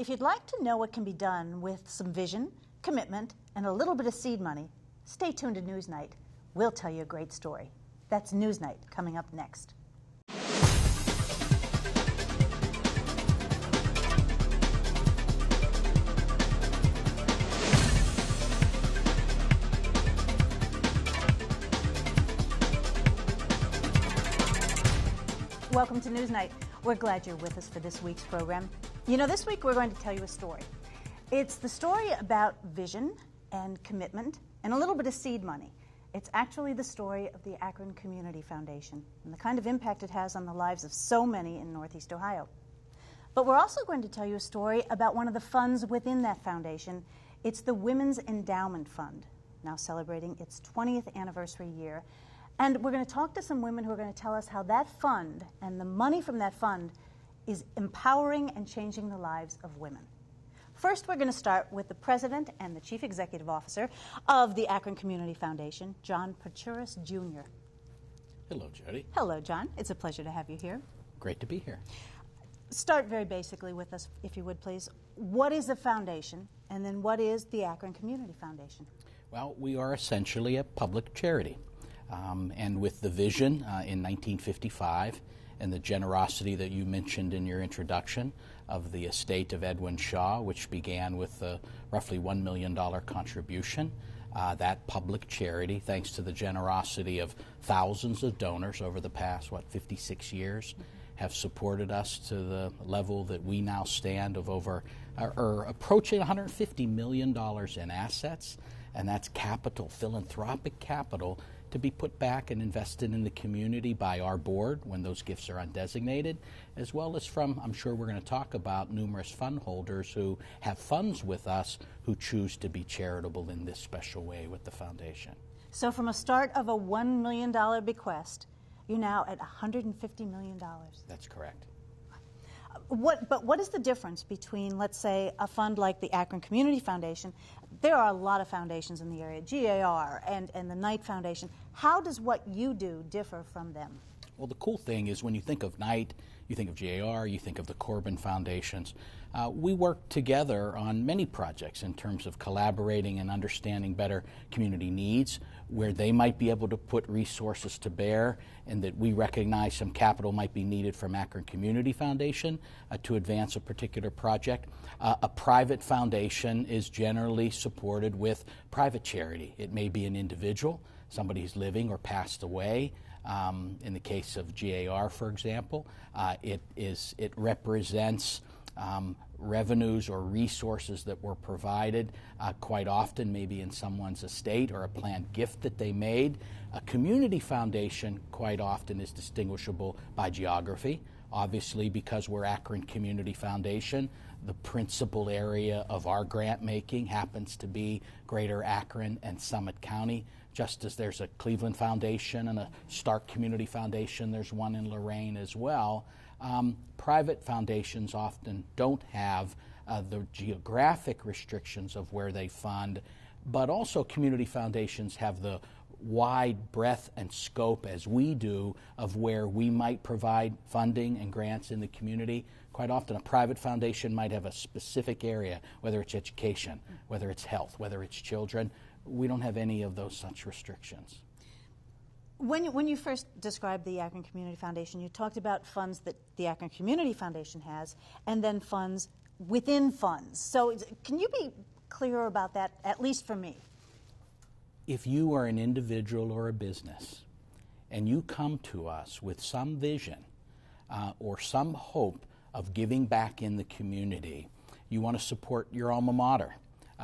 If you'd like to know what can be done with some vision, commitment, and a little bit of seed money, stay tuned to NewsNite. We'll tell you a great story. That's NewsNite coming up next. Welcome to NewsNite. We're glad you're with us for this week's program. You know, this week we're going to tell you a story. It's the story about vision and commitment and a little bit of seed money. It's actually the story of the Akron Community Foundation and the kind of impact it has on the lives of so many in Northeast Ohio. But we're also going to tell you a story about one of the funds within that foundation. It's the Women's Endowment Fund, now celebrating its 20th anniversary year. And we're going to talk to some women who are going to tell us how that fund and the money from that fund is empowering and changing the lives of women. First, we're going to start with the president and the chief executive officer of the Akron Community Foundation, John Pachuras, Jr. Hello, Jody. Hello, John. It's a pleasure to have you here. Great to be here. Start very basically with us, if you would, please. What is the foundation, and then what is the Akron Community Foundation? Well, we are essentially a public charity. And with the vision in 1955 and the generosity that you mentioned in your introduction of the estate of Edwin Shaw, which began with a roughly $1 million contribution, that public charity, thanks to the generosity of thousands of donors over the past, 56 years, have supported us to the level that we now stand of over, or approaching $150 million in assets, and that's capital, philanthropic capital, to be put back and invested in the community by our board when those gifts are undesignated, as well as from, I'm sure we're going to talk about, numerous fund holders who have funds with us who choose to be charitable in this special way with the foundation. So from a start of a $1 million bequest, you're now at $150 million. That's correct. But what is the difference between, let's say, a fund like the Akron Community Foundation? There are a lot of foundations in the area, GAR and the Knight Foundation. How does what you do differ from them? Well, the cool thing is when you think of Knight, you think of GAR, you think of the Corbin Foundations. We work together on many projects in terms of collaborating and understanding better community needs, where they might be able to put resources to bear, and that we recognize some capital might be needed from Akron Community Foundation to advance a particular project. A private foundation is generally supported with private charity. It may be an individual, somebody who's living or passed away. In the case of GAR, for example, it represents revenues or resources that were provided quite often, maybe in someone's estate or a planned gift that they made. A community foundation quite often is distinguishable by geography. Obviously, because we're Akron Community Foundation, the principal area of our grant making happens to be Greater Akron and Summit County. Just as there's a Cleveland Foundation and a Stark Community Foundation, there's one in Lorain as well. Private foundations often don't have the geographic restrictions of where they fund, but also community foundations have the wide breadth and scope as we do of where we might provide funding and grants in the community. Quite often a private foundation might have a specific area, whether it's education, whether it's health, whether it's children. We don't have any of those such restrictions. When you first described the Akron Community Foundation, you talked about funds that the Akron Community Foundation has and then funds within funds. So can you be clearer about that, at least for me? If you are an individual or a business and you come to us with some vision or some hope of giving back in the community, you want to support your alma mater,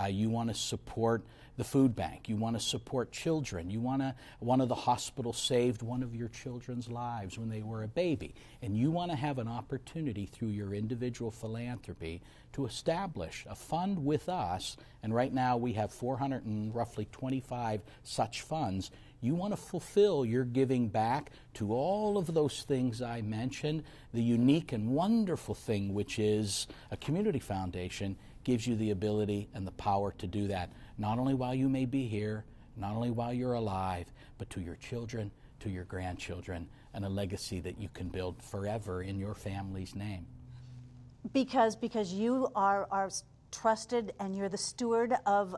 you want to support the food bank, you want to support children, you want to, one of the hospitals saved one of your children's lives when they were a baby, and you want to have an opportunity through your individual philanthropy to establish a fund with us, and right now we have 425 such funds. You want to fulfill your giving back to all of those things I mentioned. The unique and wonderful thing, which is a community foundation, gives you the ability and the power to do that, not only while you may be here, not only while you're alive, but to your children, to your grandchildren, and a legacy that you can build forever in your family's name. Because you are trusted and you're the steward of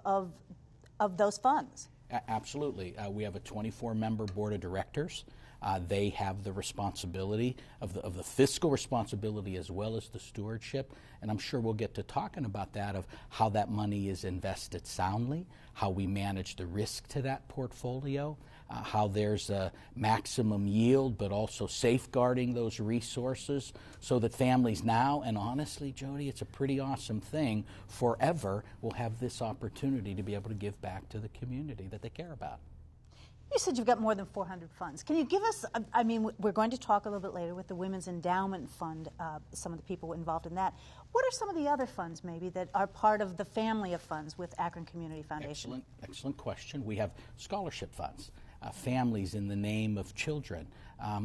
those funds. Absolutely. We have a 24-member board of directors. They have the responsibility of the fiscal responsibility as well as the stewardship, and I'm sure we'll get to talking about that, of how that money is invested soundly, how we manage the risk to that portfolio, how there's a maximum yield, but also safeguarding those resources so that families now, and honestly, Jody, it's a pretty awesome thing, forever will have this opportunity to be able to give back to the community that they care about. You said you've got more than 400 funds. Can you give us, I mean, we're going to talk a little bit later with the Women's Endowment Fund, some of the people involved in that. What are some of the other funds maybe that are part of the family of funds with Akron Community Foundation? Excellent question. We have scholarship funds. Families in the name of children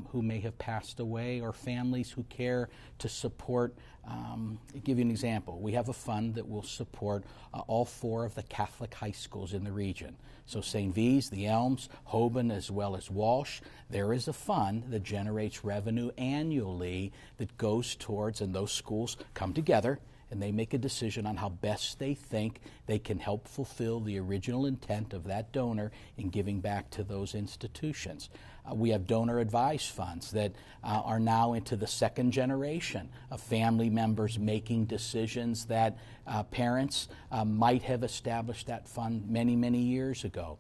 who may have passed away, or families who care to support. I'll give you an example. We have a fund that will support all 4 of the Catholic high schools in the region. So St. V's, the Elms, Hoban, as well as Walsh. There is a fund that generates revenue annually that goes towards, and those schools come together and they make a decision on how best they think they can help fulfill the original intent of that donor in giving back to those institutions. We have donor-advised funds that are now into the 2nd generation of family members making decisions that parents might have established that fund many, many years ago.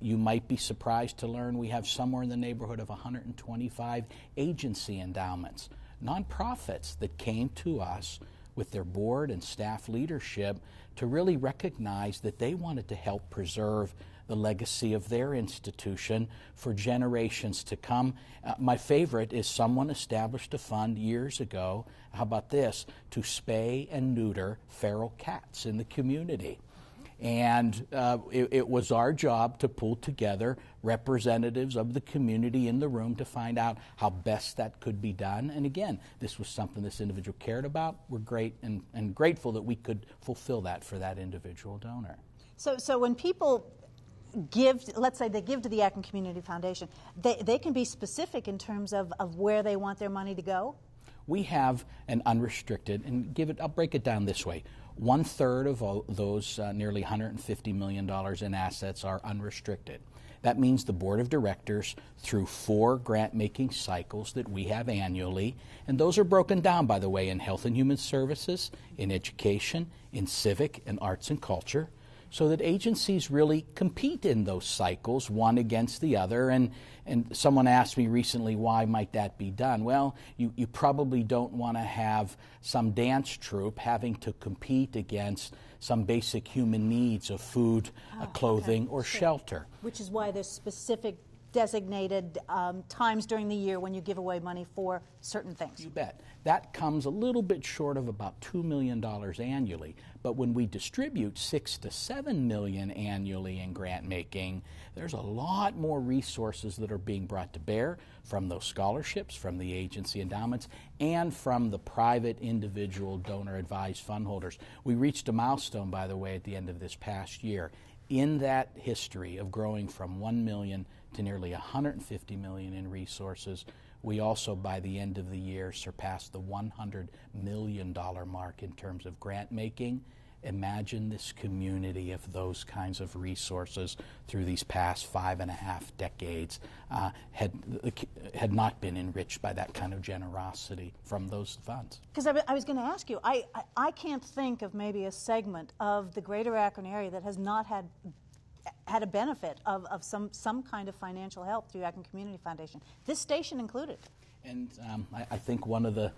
You might be surprised to learn we have somewhere in the neighborhood of 125 agency endowments, nonprofits that came to us with their board and staff leadership to really recognize that they wanted to help preserve the legacy of their institution for generations to come. My favorite is someone established a fund years ago, how about this, to spay and neuter feral cats in the community. And it was our job to pull together representatives of the community in the room to find out how best that could be done. And again, this was something this individual cared about. We're great and grateful that we could fulfill that for that individual donor. So when people give, let's say they give to the Akron Community Foundation, they can be specific in terms of where they want their money to go? We have an unrestricted, and I'll break it down this way. 1/3 of all those nearly $150 million in assets are unrestricted. That means the board of directors, through 4 grant-making cycles that we have annually, and those are broken down, by the way, in health and human services, in education, in civic and arts and culture, so that agencies really compete in those cycles, one against the other. And someone asked me recently, why might that be done? Well, you probably don't want to have some dance troupe having to compete against some basic human needs of food, clothing, or shelter. Which is why there's specific designated times during the year when you give away money for certain things. You bet. That comes a little bit short of about $2 million annually, but when we distribute $6 to $7 million annually in grant making, there's a lot more resources that are being brought to bear from those scholarships, from the agency endowments, and from the private individual donor-advised fund holders. We reached a milestone, by the way, at the end of this past year. In that history of growing from 1 million to nearly 150 million in resources, we also, by the end of the year, surpassed the $100 million mark in terms of grant making. Imagine this community of those kinds of resources through these past 5.5 decades had not been enriched by that kind of generosity from those funds. Because I was going to ask you, I can't think of maybe a segment of the greater Akron area that has not had a benefit of some kind of financial help through Akron Community Foundation, this station included. And I think one of the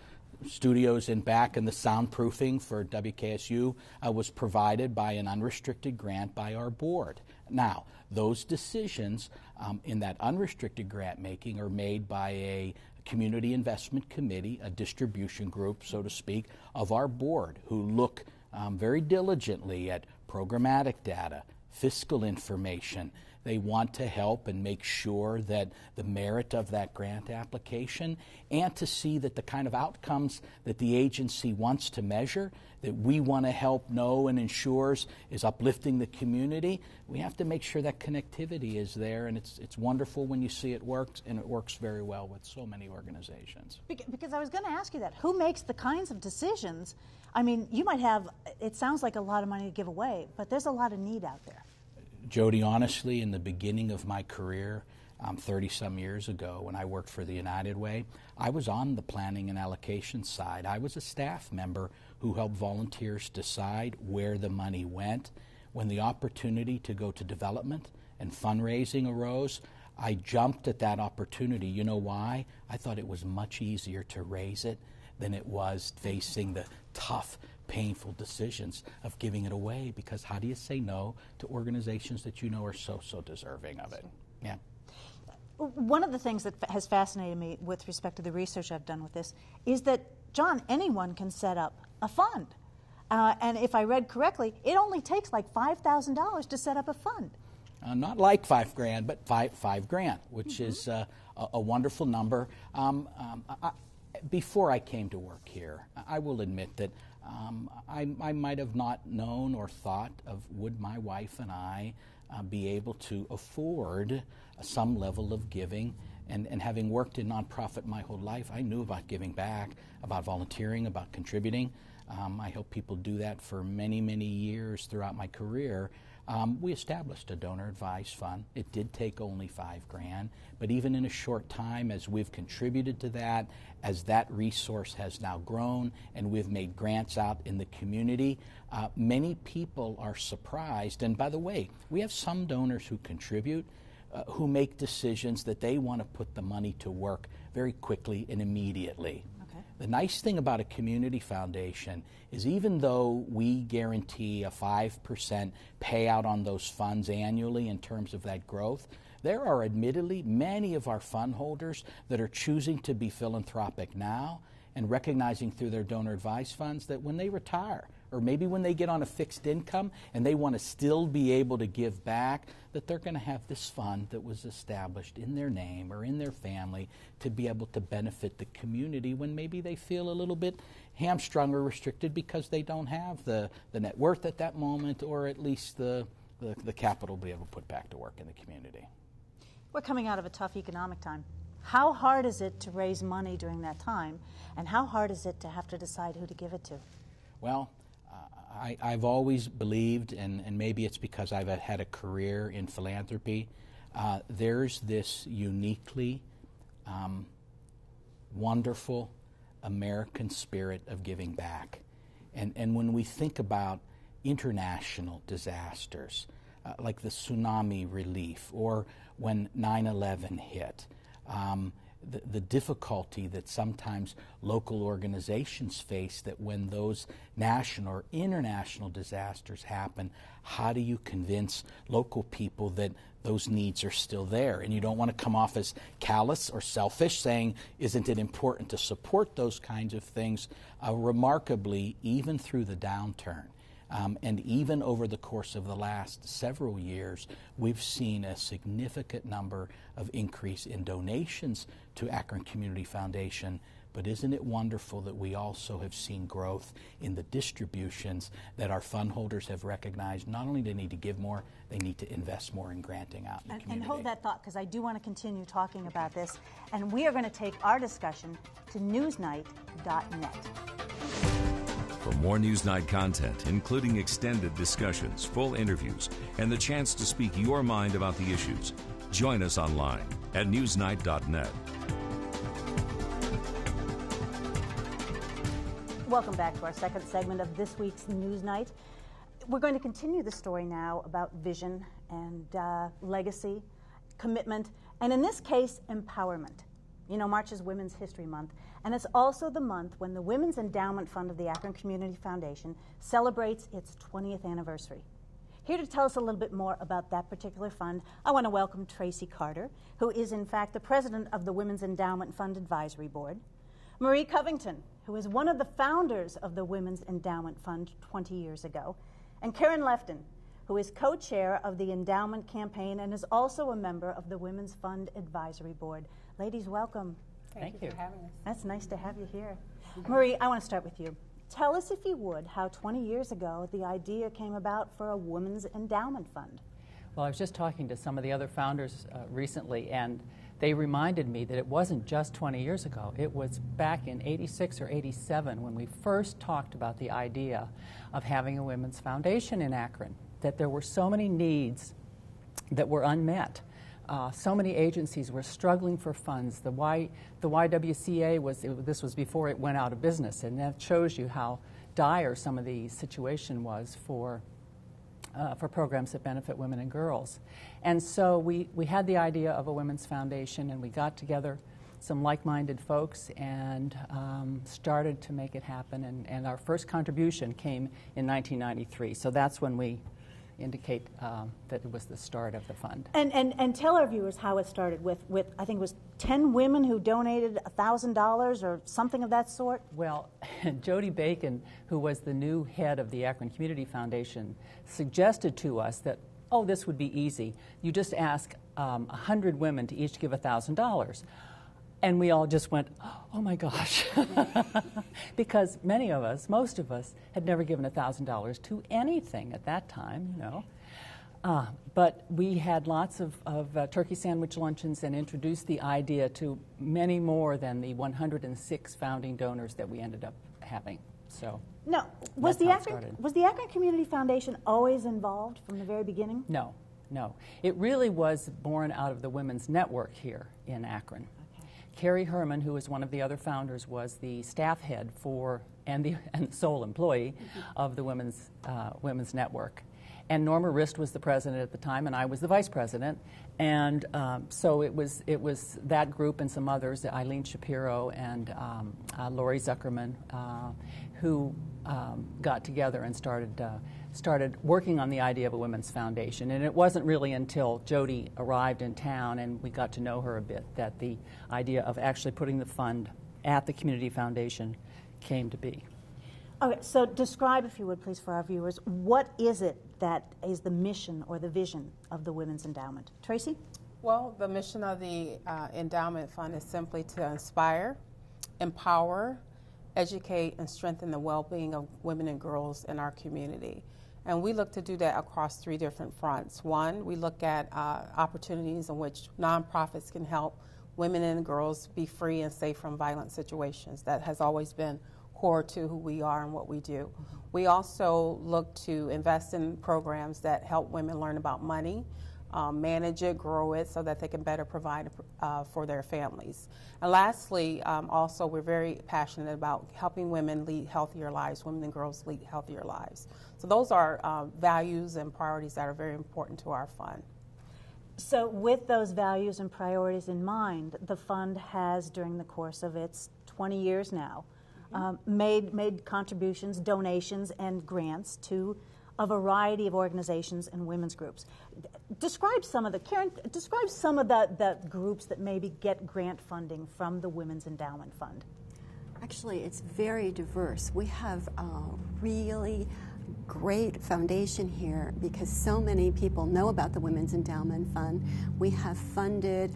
studios in back and the soundproofing for WKSU was provided by an unrestricted grant by our board. Now, those decisions in that unrestricted grant making are made by a community investment committee, a distribution group, so to speak, of our board, who look very diligently at programmatic data, fiscal information. They want to help and make sure that the merit of that grant application, and to see that the kind of outcomes that the agency wants to measure, that we want to help know and ensures is uplifting the community. We have to make sure that connectivity is there, and it's wonderful when you see it works, and it works very well with so many organizations. Because I was going to ask you that. Who makes the kinds of decisions? I mean, you might have, it sounds like a lot of money to give away, but there's a lot of need out there. Jody, honestly, in the beginning of my career, 30-some years ago, when I worked for the United Way, I was on the planning and allocation side. I was a staff member who helped volunteers decide where the money went. When the opportunity to go to development and fundraising arose, I jumped at that opportunity. You know why? I thought it was much easier to raise it than it was facing the tough, painful decisions of giving it away, because how do you say no to organizations that you know are so deserving of it? Yeah. One of the things that has fascinated me with respect to the research I've done with this is that, John, anyone can set up a fund. And if I read correctly, it only takes like $5,000 to set up a fund. Not like $5,000, but five grand, which is a wonderful number. Before I came to work here, I will admit that I might have not known or thought of would my wife and I be able to afford some level of giving. And having worked in nonprofit my whole life, I knew about giving back, about volunteering, about contributing. I helped people do that for many, many years throughout my career. We established a donor advised fund. It did take only $5,000, but even in a short time, as we've contributed to that, as that resource has now grown, and we've made grants out in the community, many people are surprised. And by the way, we have some donors who contribute who make decisions that they want to put the money to work very quickly and immediately. The nice thing about a community foundation is, even though we guarantee a 5% payout on those funds annually in terms of that growth, there are admittedly many of our fund holders that are choosing to be philanthropic now and recognizing through their donor advised funds that when they retire, or maybe when they get on a fixed income and they want to still be able to give back, that they're going to have this fund that was established in their name or in their family to be able to benefit the community when maybe they feel a little bit hamstrung or restricted because they don't have the net worth at that moment, or at least the capital to be able to put back to work in the community. We're coming out of a tough economic time. How hard is it to raise money during that time, and how hard is it to have to decide who to give it to? Well, I've always believed, and maybe it's because I've had a career in philanthropy, there's this uniquely wonderful American spirit of giving back. And when we think about international disasters, like the tsunami relief, or when 9/11 hit, the difficulty that sometimes local organizations face, that when those national or international disasters happen, how do you convince local people that those needs are still there? And you don't want to come off as callous or selfish, saying, isn't it important to support those kinds of things? Remarkably, even through the downturn, and even over the course of the last several years, we've seen a significant number of increase in donations to Akron Community Foundation. But isn't it wonderful that we also have seen growth in the distributions, that our fund holders have recognized not only they need to give more, they need to invest more in granting out in the community. And hold that thought, because I do want to continue talking about this. And we are going to take our discussion to NewsNite.net. For more NewsNite content, including extended discussions, full interviews, and the chance to speak your mind about the issues, join us online at NewsNite.net. Welcome back to our second segment of this week's NewsNite. We're going to continue the story now about vision and legacy, commitment, and in this case, empowerment. You know, March is Women's History Month, and it's also the month when the Women's Endowment Fund of the Akron Community Foundation celebrates its 20th anniversary. Here to tell us a little bit more about that particular fund, I want to welcome Tracy Carter, who is in fact the president of the Women's Endowment Fund Advisory Board, Marie Covington, who is one of the founders of the Women's Endowment Fund 20 years ago, and Karen Lefton, who is co-chair of the Endowment campaign and is also a member of the Women's Fund Advisory Board. Ladies, welcome. Thank you for having us. That's nice to have you here. Marie, I want to start with you. Tell us, if you would, how 20 years ago the idea came about for a Women's Endowment Fund. Well, I was just talking to some of the other founders recently, and they reminded me that it wasn't just 20 years ago. It was back in 86 or 87 when we first talked about the idea of having a women's foundation in Akron, that there were so many needs that were unmet. So many agencies were struggling for funds. The YWCA this was before it went out of business, and that shows you how dire some of the situation was for programs that benefit women and girls. And so we had the idea of a women's foundation, and we got together some like-minded folks and started to make it happen. And our first contribution came in 1993. So that's when we indicate that it was the start of the fund. And tell our viewers how it started with I think it was 10 women who donated $1,000 or something of that sort. Well, Jody Bacon, who was the new head of the Akron Community Foundation, suggested to us that, oh, this would be easy. You just ask 100 women to each give $1,000. And we all just went, oh my gosh, because many of us, most of us, had never given $1,000 to anything at that time, you know. But we had lots of turkey sandwich luncheons and introduced the idea to many more than the 106 founding donors that we ended up having. So no, was the Akron Community Foundation always involved from the very beginning? No. It really was born out of the women's network here in Akron. Carrie Herman, who was one of the other founders, was the staff head and the sole employee of the women's network. And Norma Rist was the president at the time, and I was the vice president. And so it was that group and some others, Eileen Shapiro and Lori Zuckerman, who got together and started working on the idea of a women's foundation. And it wasn't really until Jody arrived in town and we got to know her a bit that the idea of actually putting the fund at the community foundation came to be. Okay, so describe, if you would, please, for our viewers, what is it that is the mission or the vision of the Women's Endowment? Tracy? Well, the mission of the Endowment Fund is simply to inspire, empower, educate, and strengthen the well-being of women and girls in our community. And we look to do that across three different fronts. One, we look at opportunities in which nonprofits can help women and girls be free and safe from violent situations. That has always been core to who we are and what we do. We also look to invest in programs that help women learn about money, manage it, grow it, so that they can better provide for their families. And lastly, also we're very passionate about helping women lead healthier lives, women and girls lead healthier lives. So those are values and priorities that are very important to our fund. So with those values and priorities in mind, the fund has, during the course of its 20 years now, made contributions, donations, and grants to a variety of organizations and women's groups. Describe some of the groups that maybe get grant funding from the Women's Endowment Fund. Actually, it's very diverse. We have a really great foundation here because so many people know about the Women's Endowment Fund. We have funded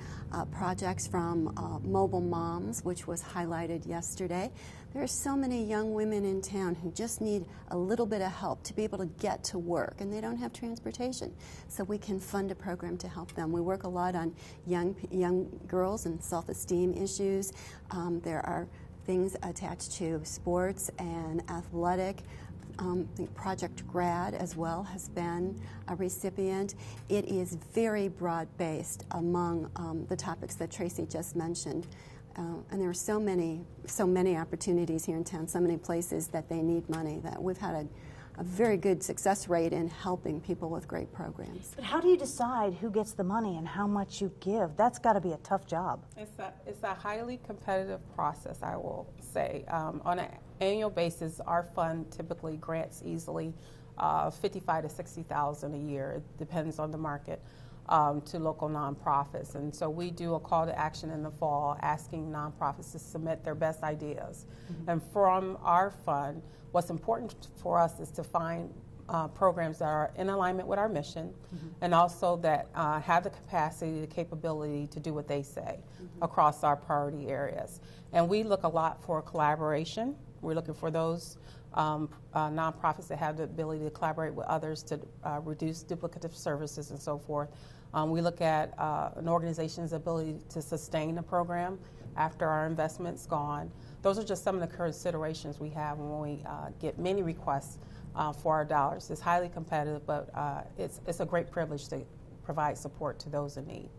projects from Mobile Moms, which was highlighted yesterday. There are so many young women in town who just need a little bit of help to be able to get to work, and they don't have transportation. So we can fund a program to help them. We work a lot on young girls and self-esteem issues. There are things attached to sports and athletic. I think Project Grad as well has been a recipient. It is very broad-based among the topics that Tracy just mentioned. And there are so many opportunities here in town, so many places that they need money, that we've had a very good success rate in helping people with great programs. But how do you decide who gets the money and how much you give? That's got to be a tough job. It's a highly competitive process, I will say. On an annual basis, our fund typically grants easily $55,000 to $60,000 a year. It depends on the market. To local nonprofits. And so we do a call to action in the fall asking nonprofits to submit their best ideas. Mm-hmm. And from our fund, what's important for us is to find programs that are in alignment with our mission, and also that have the capacity, the capability to do what they say across our priority areas. And we look a lot for collaboration. We're looking for those nonprofits that have the ability to collaborate with others to reduce duplicative services and so forth. We look at an organization's ability to sustain a program after our investment's gone. Those are just some of the considerations we have when we get many requests for our dollars. It's highly competitive, but it's a great privilege to provide support to those in need.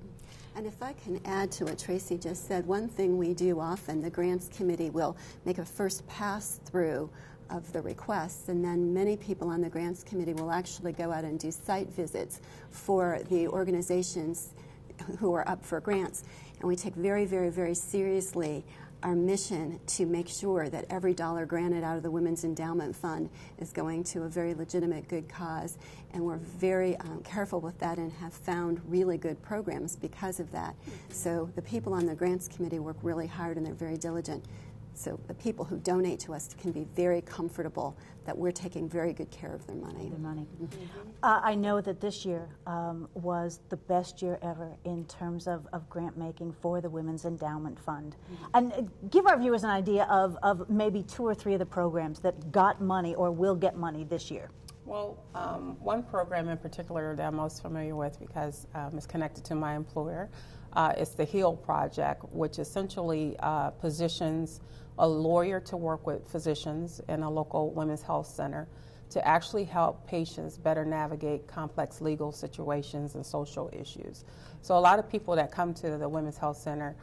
And if I can add to what Tracy just said, one thing we do often, the Grants Committee will make a first pass through of the requests, and then many people on the Grants Committee will actually go out and do site visits for the organizations who are up for grants. And we take very, very, very seriously our mission to make sure that every dollar granted out of the Women's Endowment Fund is going to a very legitimate good cause. And we're very careful with that and have found really good programs because of that. So the people on the Grants Committee work really hard and they're very diligent. So the people who donate to us can be very comfortable that we're taking very good care of their money. I know that this year was the best year ever in terms of grant making for the Women's Endowment Fund. And give our viewers an idea of maybe 2 or 3 of the programs that got money or will get money this year. Well, one program in particular that I'm most familiar with because it's connected to my employer is the HEAL Project, which essentially positions a lawyer to work with physicians in a local women's health center to actually help patients better navigate complex legal situations and social issues. So a lot of people that come to the Women's Health Center,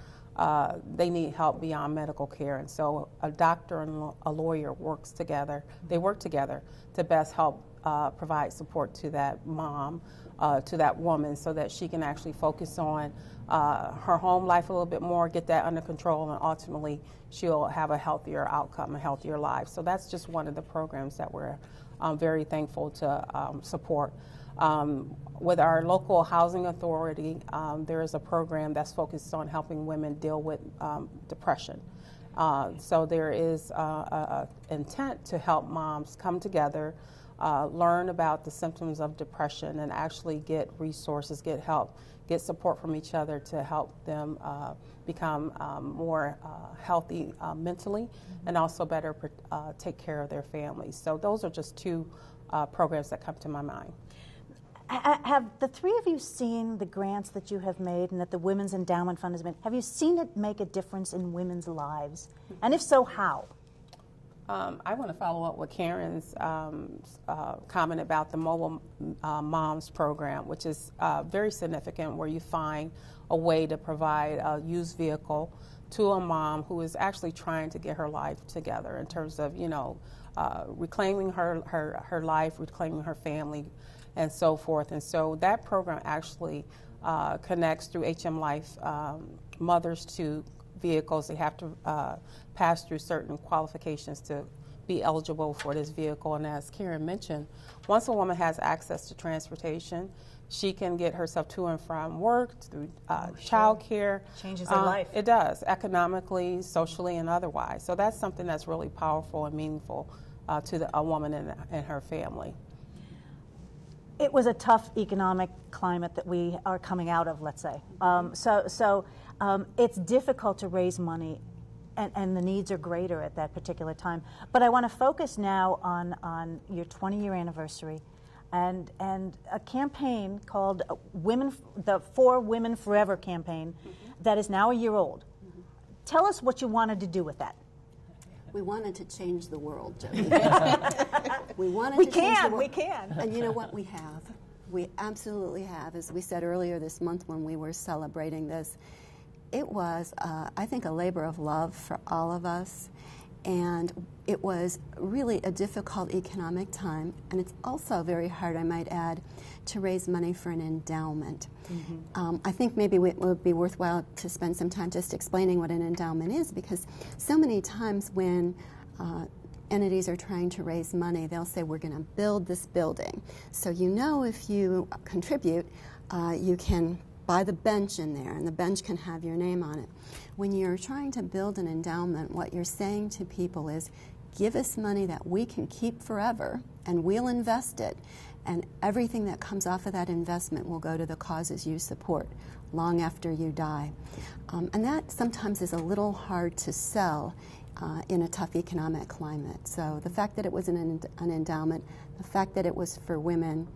they need help beyond medical care. And so a doctor and a lawyer work together to best help provide support to that mom, to that woman, so that she can actually focus on her home life a little bit more, get that under control, and ultimately she'll have a healthier outcome, a healthier life. So that's just one of the programs that we're very thankful to support. With our local housing authority, there is a program that's focused on helping women deal with depression. So there is an intent to help moms come together, learn about the symptoms of depression, and actually get resources, get help, get support from each other to help them become more healthy mentally and also better take care of their families. So those are just 2 programs that come to my mind. Have the 3 of you seen the grants that you have made and that the Women's Endowment Fund has made? Have you seen it make a difference in women's lives? And if so, how? I want to follow up with Karen's comment about the Mobile Moms program, which is very significant, where you find a way to provide a used vehicle to a mom who is actually trying to get her life together in terms of, reclaiming her life, reclaiming her family, and so forth. And so that program actually connects through HM Life mothers to vehicles. They have to pass through certain qualifications to be eligible for this vehicle. And as Karen mentioned, once a woman has access to transportation, she can get herself to and from work, through child care. Changes her life. It does, economically, socially, and otherwise. So that's something that's really powerful and meaningful to a woman and her family. It was a tough economic climate that we are coming out of, let's say. So it's difficult to raise money, and the needs are greater at that particular time. But I want to focus now on your 20-year anniversary and a campaign called the For Women Forever campaign that is now a year old. Tell us what you wanted to do with that. We wanted to change the world, Jody. We can. And you know what? We have. We absolutely have. As we said earlier this month when we were celebrating this, it was, I think, a labor of love for all of us. And it was really a difficult economic time. And it's also very hard, I might add, to raise money for an endowment. I think maybe it would be worthwhile to spend some time just explaining what an endowment is, because so many times when entities are trying to raise money, they'll say, we're going to build this building. So if you contribute, you can buy the bench in there, and the bench can have your name on it. When you're trying to build an endowment, what you're saying to people is, give us money that we can keep forever, and we'll invest it, and everything that comes off of that investment will go to the causes you support long after you die. And that sometimes is a little hard to sell in a tough economic climate. So the fact that it was an endowment, the fact that it was for women,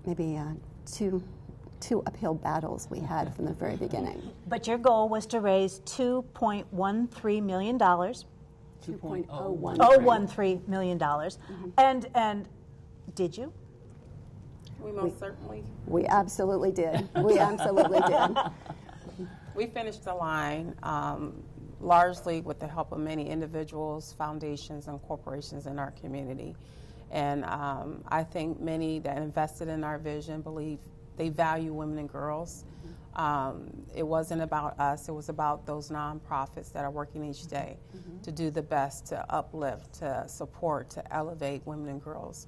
maybe two uphill battles we had from the very beginning. But your goal was to raise $2.13 million. $2.013 million. And did you? We most certainly. We absolutely did. We absolutely did. We finished the line largely with the help of many individuals, foundations, and corporations in our community. And I think many that invested in our vision believe they value women and girls. It wasn't about us. It was about those nonprofits that are working each day to do the best, to uplift, to support, to elevate women and girls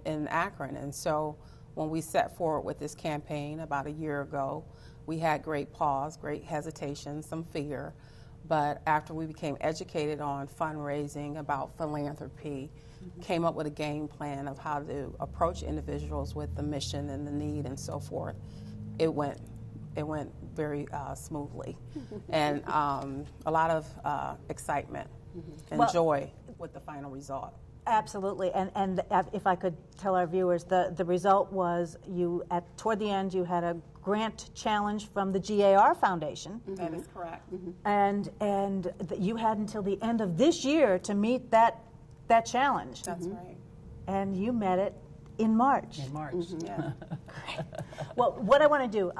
in Akron. And so when we set forward with this campaign about a year ago, we had great pause, great hesitation, some fear. But after we became educated on fundraising, about philanthropy, came up with a game plan of how to approach individuals with the mission and the need and so forth, it went very smoothly. And a lot of excitement and joy with the final result. Absolutely, and if I could tell our viewers, the result was toward the end you had a grant challenge from the GAR Foundation. That is correct. And you had until the end of this year to meet that challenge. That's right. And you met it in March. Yeah. Great. Well, what I want to do,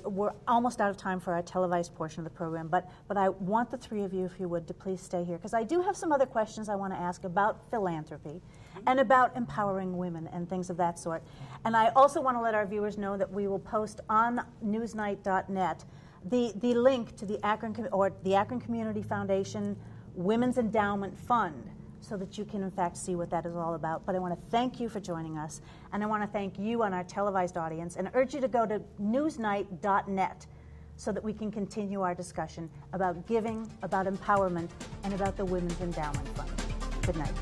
we're almost out of time for our televised portion of the program, but I want the three of you, if you would, to please stay here, because I do have some other questions I want to ask about philanthropy and about empowering women and things of that sort. And I also want to let our viewers know that we will post on NewsNite.net the link to the Akron Community Foundation Women's Endowment Fund, so that you can, in fact, see what that is all about. But I want to thank you for joining us, and I want to thank you and our televised audience, and urge you to go to NewsNite.net so that we can continue our discussion about giving, about empowerment, and about the Women's Endowment Fund. Good night.